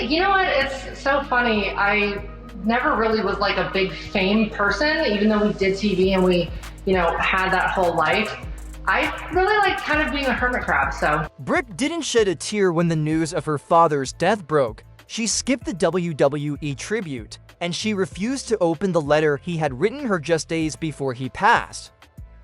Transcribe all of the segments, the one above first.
You know what? It's so funny. I never really was like a big fame person, even though we did TV and we, had that whole life. I really like kind of being a hermit crab, so. Brooke didn't shed a tear when the news of her father's death broke. She skipped the WWE tribute, and she refused to open the letter he had written her just days before he passed.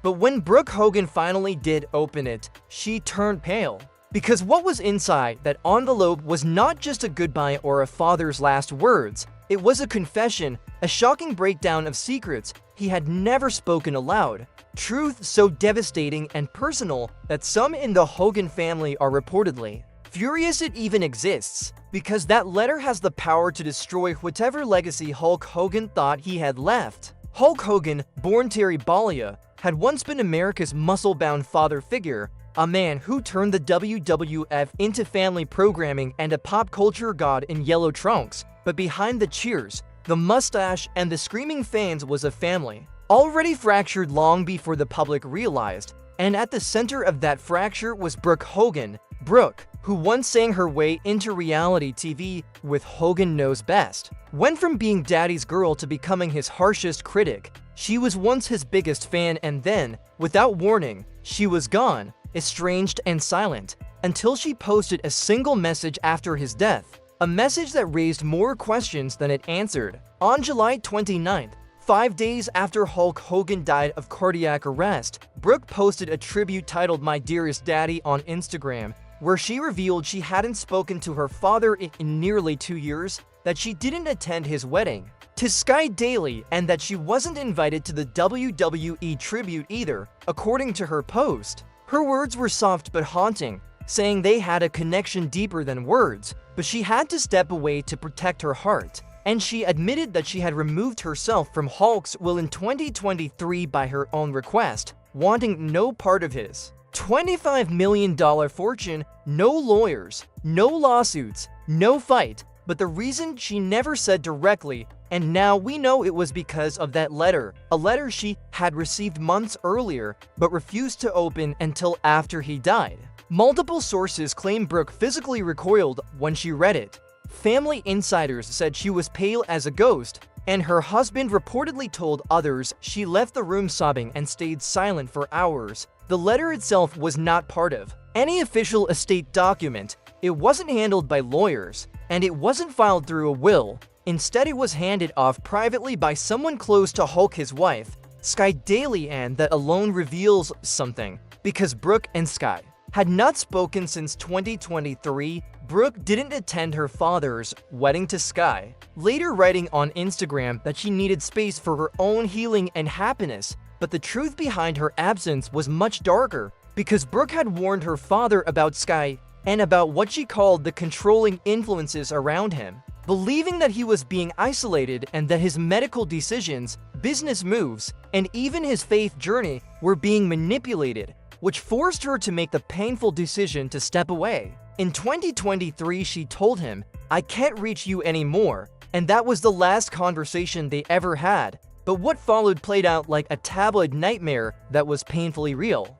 But when Brooke Hogan finally did open it, she turned pale. Because what was inside that envelope was not just a goodbye or a father's last words. It was a confession, a shocking breakdown of secrets he had never spoken aloud. Truth so devastating and personal that some in the Hogan family are reportedly furious it even exists, because that letter has the power to destroy whatever legacy Hulk Hogan thought he had left. Hulk Hogan, born Terry Bollea, had once been America's muscle-bound father figure, a man who turned the WWF into family programming and a pop culture god in yellow trunks. But behind the cheers, the mustache, and the screaming fans was a family, already fractured long before the public realized. And at the center of that fracture was Brooke Hogan. Brooke, who once sang her way into reality TV with Hogan Knows Best, went from being daddy's girl to becoming his harshest critic. She was once his biggest fan, and then, without warning, she was gone, estranged and silent, until she posted a single message after his death, a message that raised more questions than it answered. On July 29th, 5 days after Hulk Hogan died of cardiac arrest, Brooke posted a tribute titled "My Dearest Daddy" on Instagram, where she revealed she hadn't spoken to her father in nearly 2 years, that she didn't attend his wedding to Sky Daily, and that she wasn't invited to the WWE tribute either, according to her post. Her words were soft but haunting, saying they had a connection deeper than words, but she had to step away to protect her heart. And she admitted that she had removed herself from Hulk's will in 2023 by her own request, wanting no part of his $25 million fortune, no lawyers, no lawsuits, no fight. But the reason she never said directly, and now we know it was because of that letter, a letter she had received months earlier but refused to open until after he died. Multiple sources claim Brooke physically recoiled when she read it. Family insiders said she was pale as a ghost, and her husband reportedly told others she left the room sobbing and stayed silent for hours. The letter itself was not part of any official estate document. It wasn't handled by lawyers, and it wasn't filed through a will. Instead, it was handed off privately by someone close to Hulk, his wife, Sky Daily, and that alone reveals something, because Brooke and Sky had not spoken since 2023. Brooke didn't attend her father's wedding to Sky, later writing on Instagram that she needed space for her own healing and happiness. But the truth behind her absence was much darker, because Brooke had warned her father about Sky and about what she called the controlling influences around him, believing that he was being isolated and that his medical decisions, business moves, and even his faith journey were being manipulated, which forced her to make the painful decision to step away. In 2023, she told him, "I can't reach you anymore," and that was the last conversation they ever had. But what followed played out like a tabloid nightmare that was painfully real.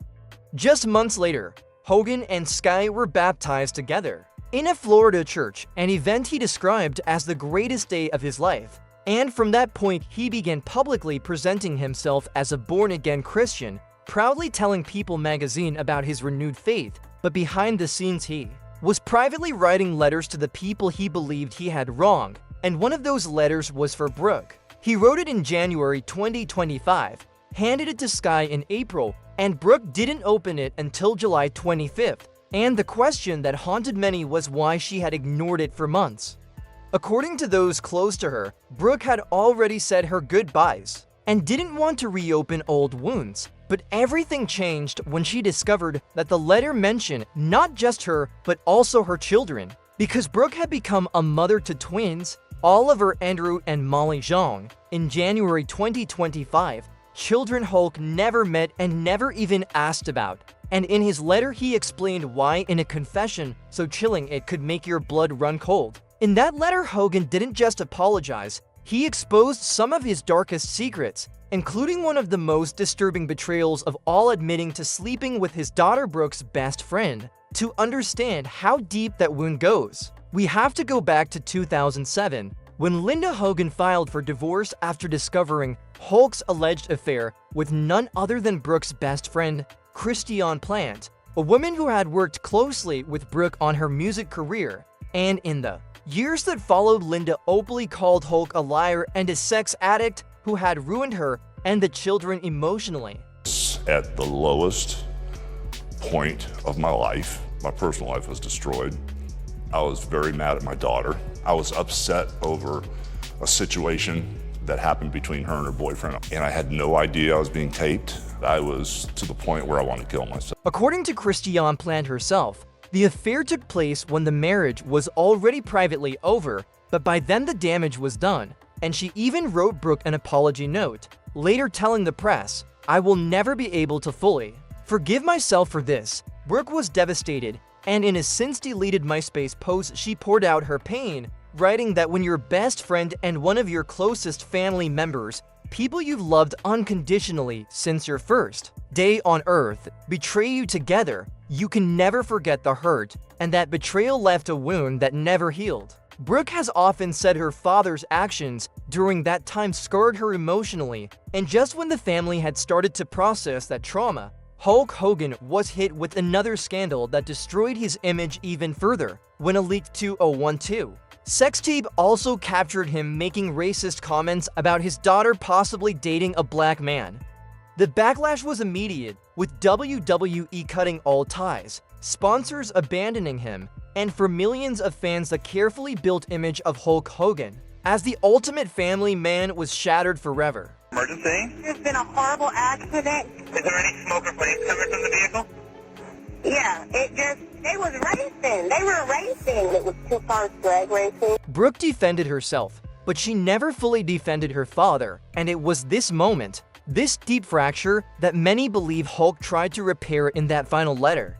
Just months later, Hogan and Sky were baptized together in a Florida church, an event he described as the greatest day of his life. And from that point, he began publicly presenting himself as a born-again Christian, proudly telling People magazine about his renewed faith. But behind the scenes, he was privately writing letters to the people he believed he had wronged, and one of those letters was for Brooke. He wrote it in January 2025, handed it to Sky in April, and Brooke didn't open it until July 25th. And the question that haunted many was why she had ignored it for months. According to those close to her, Brooke had already said her goodbyes and didn't want to reopen old wounds. But everything changed when she discovered that the letter mentioned not just her, but also her children. Because Brooke had become a mother to twins, Oliver Andrew and Molly Zhang, in January 2025, children Hulk never met and never even asked about. And in his letter, he explained why in a confession so chilling it could make your blood run cold. In that letter, Hogan didn't just apologize, he exposed some of his darkest secrets, including one of the most disturbing betrayals of all, admitting to sleeping with his daughter Brooke's best friend. To understand how deep that wound goes, We have to go back to 2007, when Linda Hogan filed for divorce after discovering Hulk's alleged affair with none other than Brooke's best friend, Christiane Plant, a woman who had worked closely with Brooke on her music career. And in the years that followed, Linda openly called Hulk a liar and a sex addict who had ruined her and the children emotionally. At the lowest point of my life, my personal life was destroyed. I was very mad at my daughter. I was upset over a situation that happened between her and her boyfriend, and I had no idea I was being taped. I was to the point where I wanted to kill myself. According to Christiane Plant herself, the affair took place when the marriage was already privately over, but by then the damage was done, and she even wrote Brooke an apology note, later telling the press, "I will never be able to fully forgive myself for this." Brooke was devastated, and in a since-deleted MySpace post, she poured out her pain, writing that when your best friend and one of your closest family members, people you've loved unconditionally since your first day on Earth, betray you together, you can never forget the hurt, and that betrayal left a wound that never healed. Brooke has often said her father's actions during that time scarred her emotionally, and just when the family had started to process that trauma, Hulk Hogan was hit with another scandal that destroyed his image even further when a leaked 2012 sex tape also captured him making racist comments about his daughter possibly dating a black man. The backlash was immediate, with WWE cutting all ties, sponsors abandoning him, and for millions of fans the carefully built image of Hulk Hogan as the ultimate family man was shattered forever. Emergency? There's been a horrible accident. Is there any smoke or flames coming from the vehicle? Yeah, they was racing. They were racing. It was 2 cars drag racing. Brooke defended herself, but she never fully defended her father, and it was this moment, this deep fracture, that many believe Hulk tried to repair in that final letter.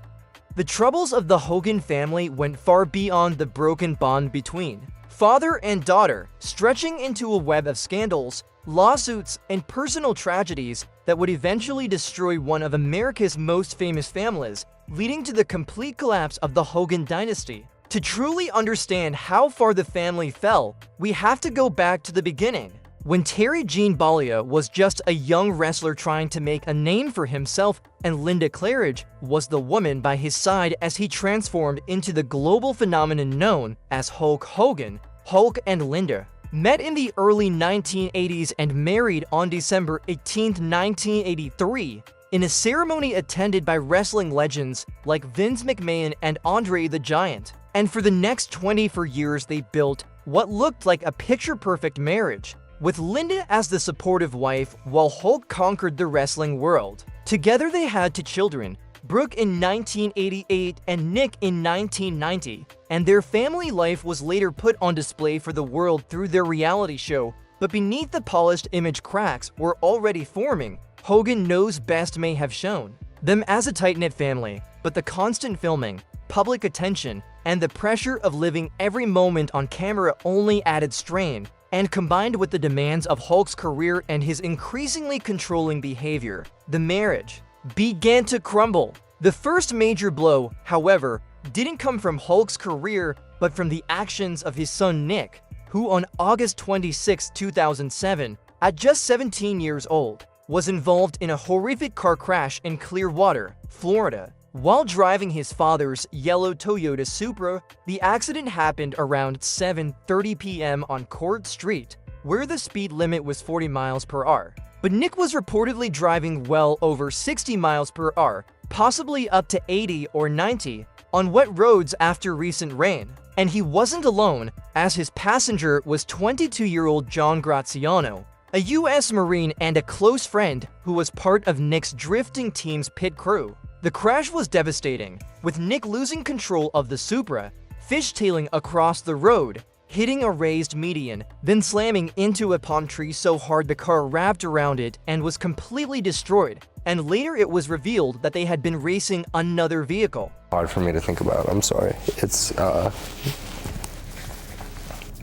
The troubles of the Hogan family went far beyond the broken bond between father and daughter, stretching into a web of scandals, lawsuits, and personal tragedies that would eventually destroy one of America's most famous families, leading to the complete collapse of the Hogan dynasty. To truly understand how far the family fell, we have to go back to the beginning, when Terry Jean Bollia was just a young wrestler trying to make a name for himself, and Linda Claridge was the woman by his side as he transformed into the global phenomenon known as Hulk Hogan. Hulk and Linda met in the early 1980s and married on December 18, 1983, in a ceremony attended by wrestling legends like Vince McMahon and Andre the Giant. And for the next 24 years, they built what looked like a picture-perfect marriage, with Linda as the supportive wife while Hulk conquered the wrestling world. Together they had 2 children, Brooke in 1988 and Nick in 1990, and their family life was later put on display for the world through their reality show. But beneath the polished image, cracks were already forming. Hogan Knows Best may have shown them as a tight-knit family, but the constant filming, public attention, and the pressure of living every moment on camera only added strain, and combined with the demands of Hulk's career and his increasingly controlling behavior, the marriage began to crumble. The first major blow, however, didn't come from Hulk's career, but from the actions of his son Nick, who on August 26, 2007, at just 17 years old, was involved in a horrific car crash in Clearwater, Florida. While driving his father's yellow Toyota Supra, the accident happened around 7:30 p.m. on Court Street, where the speed limit was 40 miles per hour. But Nick was reportedly driving well over 60 miles per hour, possibly up to 80 or 90, on wet roads after recent rain. And he wasn't alone, as his passenger was 22-year-old John Graziano, a U.S. Marine and a close friend who was part of Nick's drifting team's pit crew. The crash was devastating, with Nick losing control of the Supra, fishtailing across the road, hitting a raised median, then slamming into a palm tree so hard the car wrapped around it and was completely destroyed. And later it was revealed that they had been racing another vehicle. Hard for me to think about, I'm sorry. It's, Do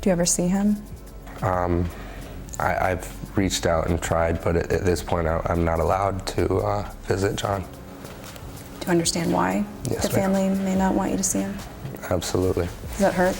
you ever see him? I've reached out and tried, but at this point I'm not allowed to visit John. Do you understand why Yes, the family may not want you to see him? Absolutely. Does that hurt?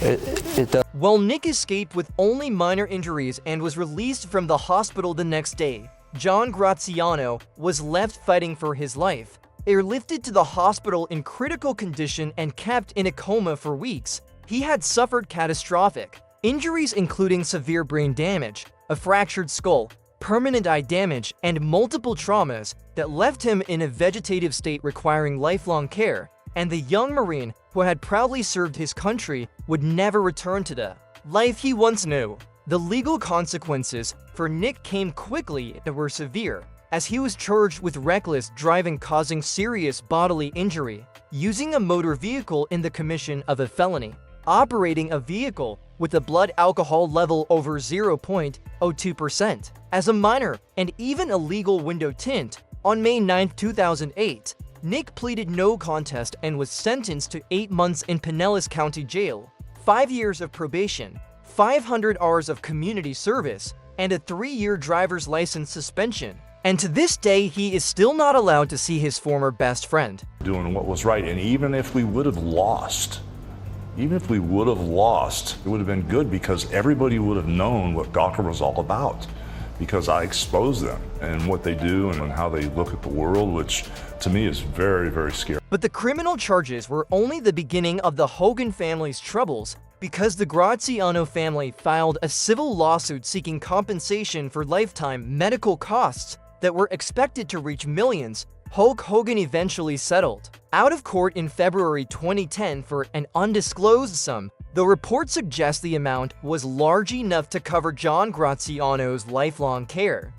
It does. While Nick escaped with only minor injuries and was released from the hospital the next day, John Graziano was left fighting for his life. Airlifted to the hospital in critical condition and kept in a coma for weeks, he had suffered catastrophic injuries including severe brain damage, a fractured skull, permanent eye damage, and multiple traumas that left him in a vegetative state requiring lifelong care, and the young Marine who had proudly served his country would never return to the life he once knew. The legal consequences for Nick came quickly and were severe, as he was charged with reckless driving causing serious bodily injury, using a motor vehicle in the commission of a felony, operating a vehicle with a blood alcohol level over 0.02% as a minor, and even illegal window tint. On May 9, 2008, Nick pleaded no contest and was sentenced to 8 months in Pinellas County Jail, 5 years of probation, 500 hours of community service, and a 3-year driver's license suspension. And to this day, he is still not allowed to see his former best friend. Doing what was right, and even if we would have lost, it would have been good because everybody would have known what Gawker was all about, because I exposed them and what they do and how they look at the world, which to me is very, very scary. But the criminal charges were only the beginning of the Hogan family's troubles, because the Graziano family filed a civil lawsuit seeking compensation for lifetime medical costs that were expected to reach millions. Hulk Hogan eventually settled out of court in February 2010 for an undisclosed sum, though reports suggest the amount was large enough to cover John Graziano's lifelong care.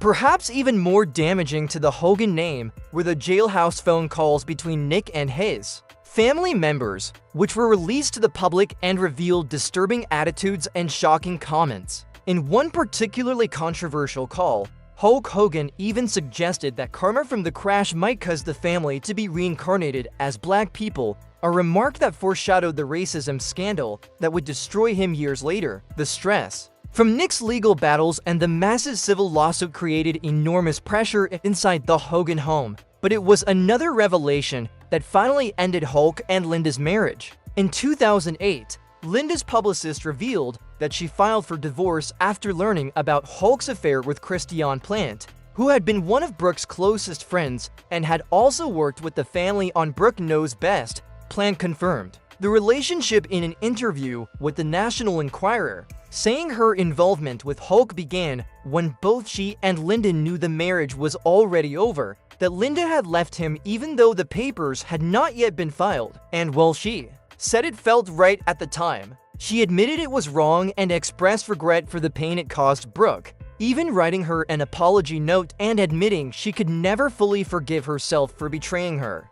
Perhaps even more damaging to the Hogan name were the jailhouse phone calls between Nick and his family members, which were released to the public and revealed disturbing attitudes and shocking comments. In one particularly controversial call, Hulk Hogan even suggested that karma from the crash might cause the family to be reincarnated as black people, a remark that foreshadowed the racism scandal that would destroy him years later. The stress from Nick's legal battles and the massive civil lawsuit created enormous pressure inside the Hogan home, but it was another revelation that finally ended Hulk and Linda's marriage. In 2008, Linda's publicist revealed that she filed for divorce after learning about Hulk's affair with Christiane Plant, who had been one of Brooke's closest friends and had also worked with the family on Brooke Knows Best. Plant confirmed the relationship in an interview with the National Enquirer, saying her involvement with Hulk began when both she and Linda knew the marriage was already over, that Linda had left him even though the papers had not yet been filed, and while she said it felt right at the time, she admitted it was wrong and expressed regret for the pain it caused Brooke, even writing her an apology note and admitting she could never fully forgive herself for betraying her.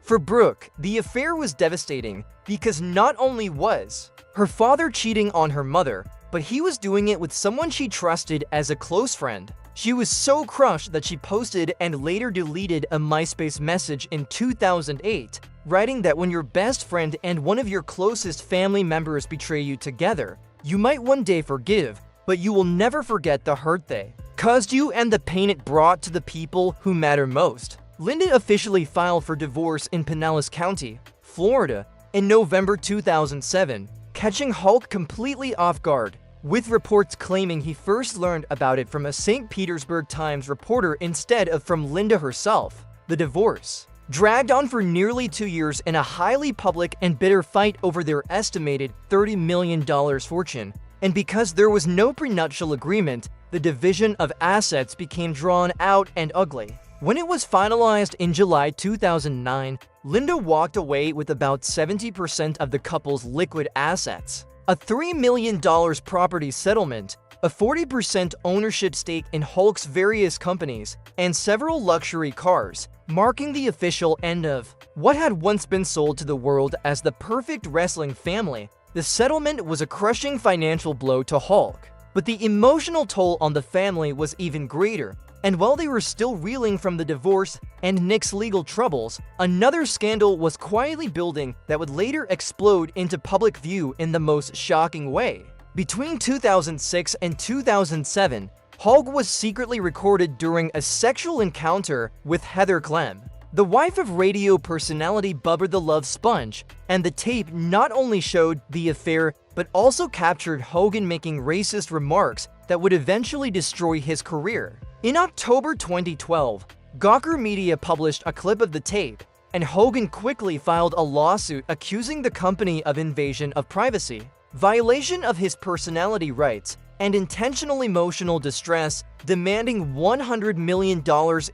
For Brooke, the affair was devastating because not only was her father cheating on her mother, but he was doing it with someone she trusted as a close friend. She was so crushed that she posted and later deleted a MySpace message in 2008, writing that when your best friend and one of your closest family members betray you together, you might one day forgive, but you will never forget the hurt they caused you and the pain it brought to the people who matter most. Linda officially filed for divorce in Pinellas County, Florida, in November 2007, catching Hulk completely off guard, with reports claiming he first learned about it from a St. Petersburg Times reporter instead of from Linda herself. The divorce dragged on for nearly 2 years in a highly public and bitter fight over their estimated $30 million fortune, and because there was no prenuptial agreement, the division of assets became drawn out and ugly. When it was finalized in July 2009, Linda walked away with about 70% of the couple's liquid assets, a $3 million property settlement, a 40% ownership stake in Hulk's various companies, and several luxury cars, marking the official end of what had once been sold to the world as the perfect wrestling family. The settlement was a crushing financial blow to Hulk, but the emotional toll on the family was even greater. And while they were still reeling from the divorce and Nick's legal troubles, another scandal was quietly building that would later explode into public view in the most shocking way. Between 2006 and 2007, Hulk was secretly recorded during a sexual encounter with Heather Clem, the wife of radio personality Bubba the Love Sponge, and the tape not only showed the affair but also captured Hogan making racist remarks that would eventually destroy his career. In October 2012, Gawker Media published a clip of the tape, and Hogan quickly filed a lawsuit accusing the company of invasion of privacy, violation of his personality rights, and intentional emotional distress, demanding $100 million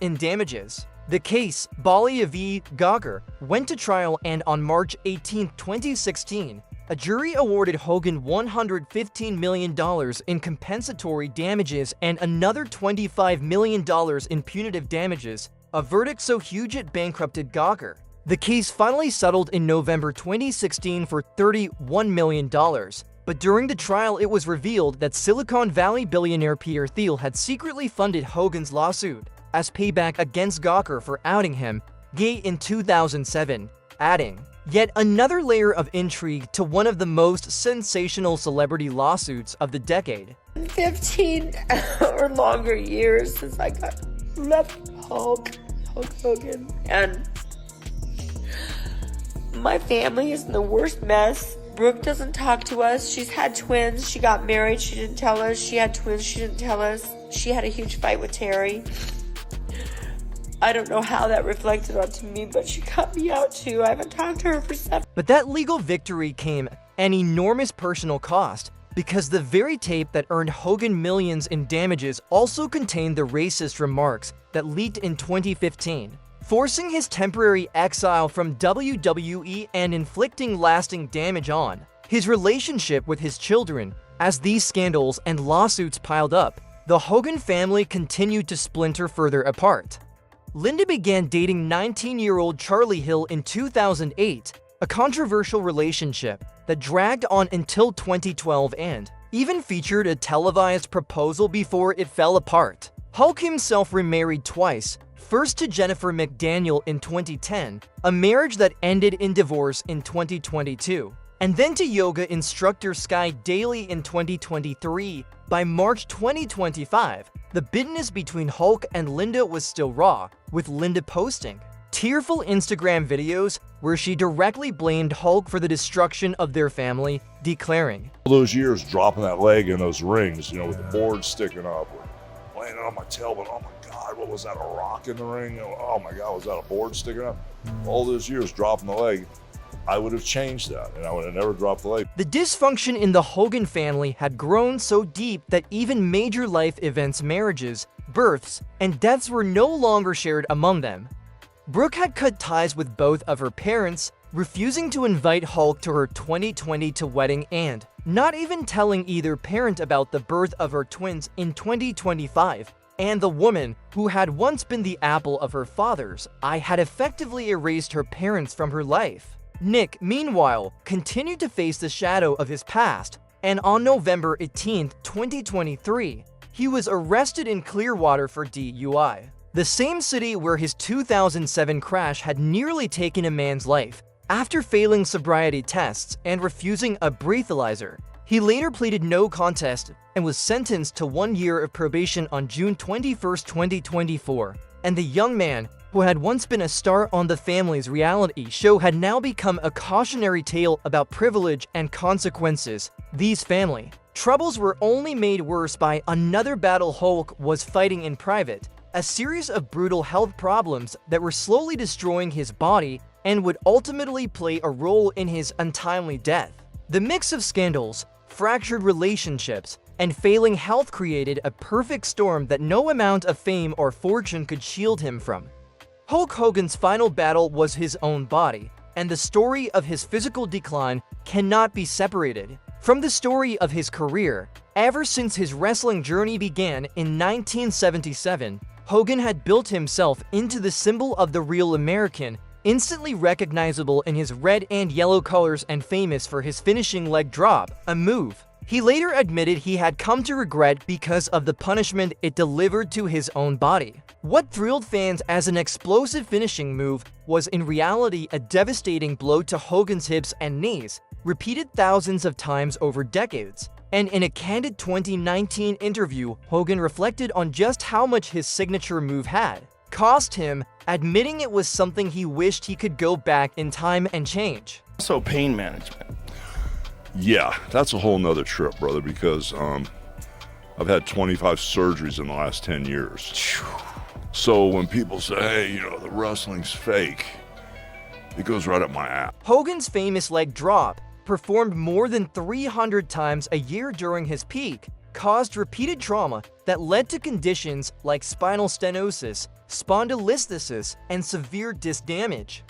in damages. The case, Balia v. Gawker, went to trial, and on March 18, 2016, a jury awarded Hogan $115 million in compensatory damages and another $25 million in punitive damages, a verdict so huge it bankrupted Gawker. The case finally settled in November 2016 for $31 million, but during the trial it was revealed that Silicon Valley billionaire Peter Thiel had secretly funded Hogan's lawsuit as payback against Gawker for outing him gay in 2007, adding, "Yet another layer of intrigue to one of the most sensational celebrity lawsuits of the decade." 15 or longer years since I got left Hulk Hogan, and my family is in the worst mess. Brooke doesn't talk to us. She's had twins. She got married. She didn't tell us. She had twins. She didn't tell us. She had a huge fight with Terry. I don't know how that reflected onto me, but she cut me out too. I haven't talked to her for 7. But that legal victory came at an enormous personal cost, because the very tape that earned Hogan millions in damages also contained the racist remarks that leaked in 2015, forcing his temporary exile from WWE and inflicting lasting damage on his relationship with his children. As these scandals and lawsuits piled up, the Hogan family continued to splinter further apart. Linda began dating 19-year-old Charlie Hill in 2008, a controversial relationship that dragged on until 2012 and even featured a televised proposal before it fell apart. Hulk himself remarried twice, first to Jennifer McDaniel in 2010, a marriage that ended in divorce in 2022, and then to yoga instructor Sky Daly in 2023. By March 2025, the bitterness between Hulk and Linda was still raw, with Linda posting tearful Instagram videos where she directly blamed Hulk for the destruction of their family, declaring, All those years dropping that leg in those rings, with the board sticking up, laying on my tailbone. Oh my God, what was that, a rock in the ring? Oh my God, was that a board sticking up? All those years dropping the leg, I would have changed that, and I would have never dropped the leg. The dysfunction in the Hogan family had grown so deep that even major life events, marriages, births, and deaths were no longer shared among them. Brooke had cut ties with both of her parents, refusing to invite Hulk to her 2022 wedding and not even telling either parent about the birth of her twins in 2025. And the woman who had once been the apple of her father's eye had effectively erased her parents from her life. Nick, meanwhile, continued to face the shadow of his past, and on November 18, 2023, he was arrested in Clearwater for DUI, the same city where his 2007 crash had nearly taken a man's life. After failing sobriety tests and refusing a breathalyzer, he later pleaded no contest and was sentenced to 1 year of probation on June 21, 2024, and the young man, who had once been a star on the family's reality show, had now become a cautionary tale about privilege and consequences. These family troubles were only made worse by another battle Hulk was fighting in private, a series of brutal health problems that were slowly destroying his body and would ultimately play a role in his untimely death. The mix of scandals, fractured relationships, and failing health created a perfect storm that no amount of fame or fortune could shield him from. Hulk Hogan's final battle was his own body, and the story of his physical decline cannot be separated from the story of his career. Ever since his wrestling journey began in 1977, Hogan had built himself into the symbol of the real American, instantly recognizable in his red and yellow colors and famous for his finishing leg drop, a move he later admitted he had come to regret because of the punishment it delivered to his own body. What thrilled fans as an explosive finishing move was in reality a devastating blow to Hogan's hips and knees, repeated thousands of times over decades. And in a candid 2019 interview, Hogan reflected on just how much his signature move had cost him admitting it was something he wished he could go back in time and change. Also, pain management. Yeah, that's a whole nother trip, brother, because I've had 25 surgeries in the last 10 years. So when people say, hey, you know, the wrestling's fake, it goes right up my ass. Hogan's famous leg drop, performed more than 300 times a year during his peak, caused repeated trauma that led to conditions like spinal stenosis, spondylolisthesis, and severe disc damage.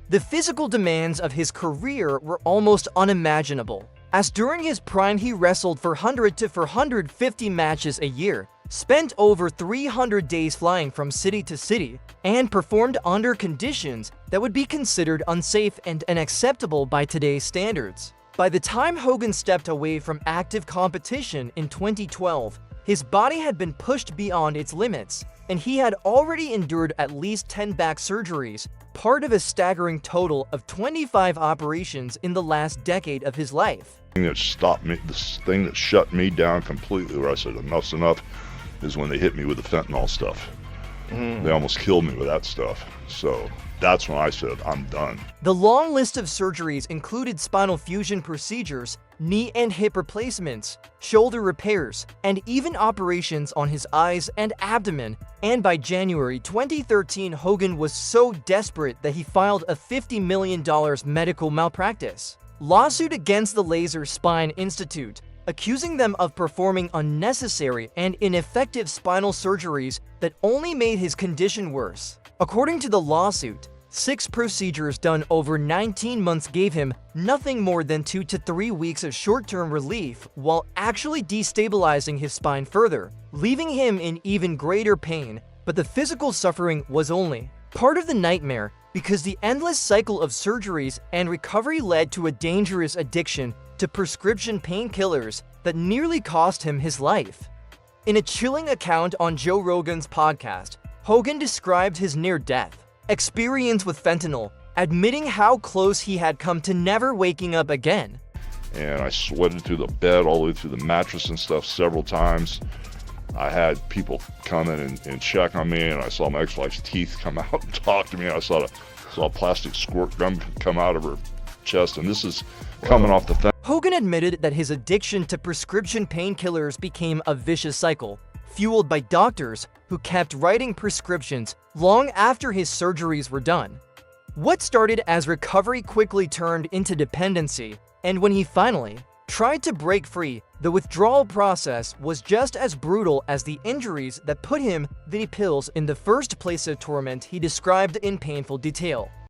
The physical demands of his career were almost unimaginable, as during his prime he wrestled for 100 to 450 matches a year, spent over 300 days flying from city to city, and performed under conditions that would be considered unsafe and unacceptable by today's standards. By the time Hogan stepped away from active competition in 2012, his body had been pushed beyond its limits, and he had already endured at least 10 back surgeries, part of a staggering total of 25 operations in the last decade of his life. The thing that stopped me, the thing that shut me down completely, where I said enough's enough, is when they hit me with the fentanyl stuff. They almost killed me with that stuff. So that's when I said, I'm done. The long list of surgeries included spinal fusion procedures, knee and hip replacements, shoulder repairs, and even operations on his eyes and abdomen. And by January 2013, Hogan was so desperate that he filed a $50 million medical malpractice lawsuit against the Laser Spine Institute, accusing them of performing unnecessary and ineffective spinal surgeries that only made his condition worse. According to the lawsuit, 6 procedures done over 19 months gave him nothing more than 2 to 3 weeks of short-term relief, while actually destabilizing his spine further, leaving him in even greater pain. But the physical suffering was only part of the nightmare, because the endless cycle of surgeries and recovery led to a dangerous addiction to prescription painkillers that nearly cost him his life. In a chilling account on Joe Rogan's podcast, Hogan described his near-death experience with fentanyl, admitting how close he had come to never waking up again. And I sweated through the bed, all the way through the mattress and stuff several times. I had people come in and check on me, and I saw my ex-wife's teeth come out and talk to me. I saw a plastic squirt gun come out of her chest, and this is coming off the fence. Hogan admitted that his addiction to prescription painkillers became a vicious cycle, fueled by doctors who kept writing prescriptions long after his surgeries were done. What started as recovery quickly turned into dependency, and when he finally tried to break free, the withdrawal process was just as brutal as the injuries that put him the pills in the first place of torment he described in painful detail.